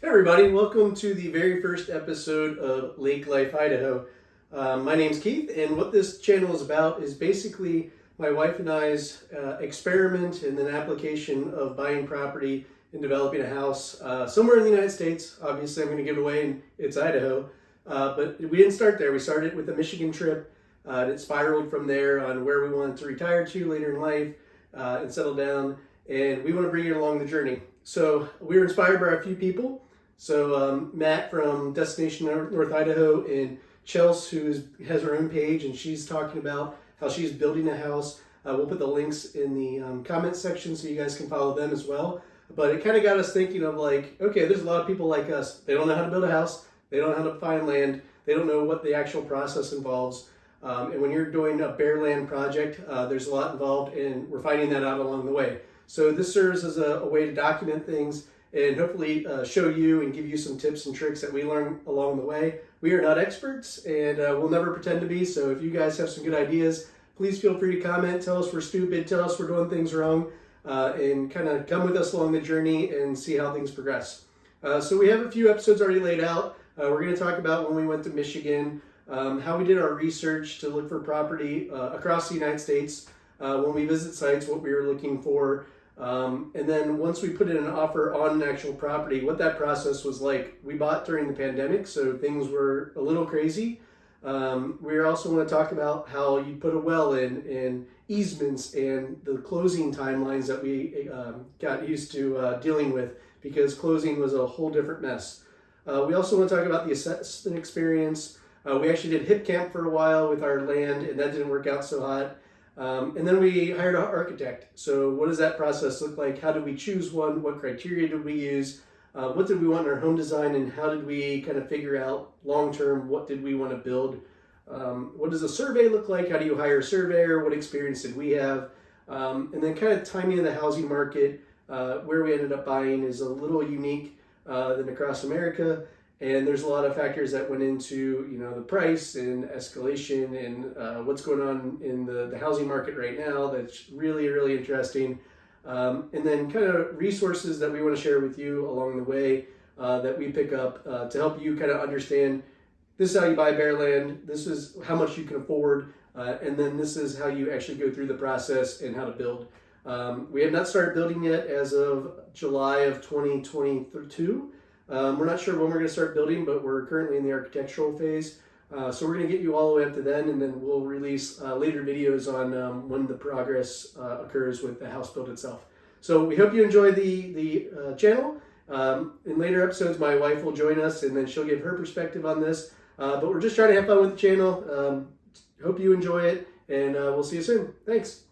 Hey everybody, welcome to the very first episode of Lake Life Idaho. My name's Keith, and what this channel is about is basically my wife and I's experiment and then application of buying property and developing a house somewhere in the United States. Obviously, I'm going to give it away, and it's Idaho. But we didn't start there. We started with a Michigan trip, and it spiraled from there on where we wanted to retire to later in life and settle down. And we want to bring you along the journey. So we were inspired by a few people. So Matt from Destination North Idaho and Chelsea, who has her own page, and she's talking about how she's building a house. We'll put the links in the comment section so you guys can follow them as well. But it kind of got us thinking of like, okay, there's a lot of people like us. They don't know how to build a house. They don't know how to find land. They don't know what the actual process involves. And when you're doing a bare land project, there's a lot involved, and we're finding that out along the way. So this serves as a way to document things and hopefully show you and give you some tips and tricks that we learn along the way. We are not experts, and we'll never pretend to be, so if you guys have some good ideas, please feel free to comment, tell us we're stupid, tell us we're doing things wrong, and kind of come with us along the journey and see how things progress. So we have a few episodes already laid out. We're going to talk about when we went to Michigan, how we did our research to look for property across the United States, when we visit sites, what we were looking for, and then once we put in an offer on an actual property, what that process was like. We bought during the pandemic, so things were a little crazy. We also want to talk about how you put a well in, and easements, and the closing timelines that we got used to dealing with, because closing was a whole different mess. We also want to talk about the assessment experience. We actually did hip camp for a while with our land, and that didn't work out so hot. And then we hired an architect. So what does that process look like? How did we choose one? What criteria did we use? What did we want in our home design? And how did we kind of figure out long-term, what did we want to build? What does a survey look like? How do you hire a surveyor? What experience did we have? And then kind of timing of the housing market. Where we ended up buying is a little unique than across America. And there's a lot of factors that went into, the price and escalation and what's going on in the housing market right now. That's really, really interesting. And then kind of resources that we want to share with you along the way that we pick up to help you kind of understand, this is how you buy bare land, this is how much you can afford, and then this is how you actually go through the process and how to build. We have not started building yet as of July of 2022. We're not sure when we're going to start building, but we're currently in the architectural phase. So we're going to get you all the way up to then, and then we'll release later videos on when the progress occurs with the house build itself. So we hope you enjoy the channel. In later episodes, my wife will join us, and then she'll give her perspective on this. But we're just trying to have fun with the channel. Hope you enjoy it, and we'll see you soon. Thanks.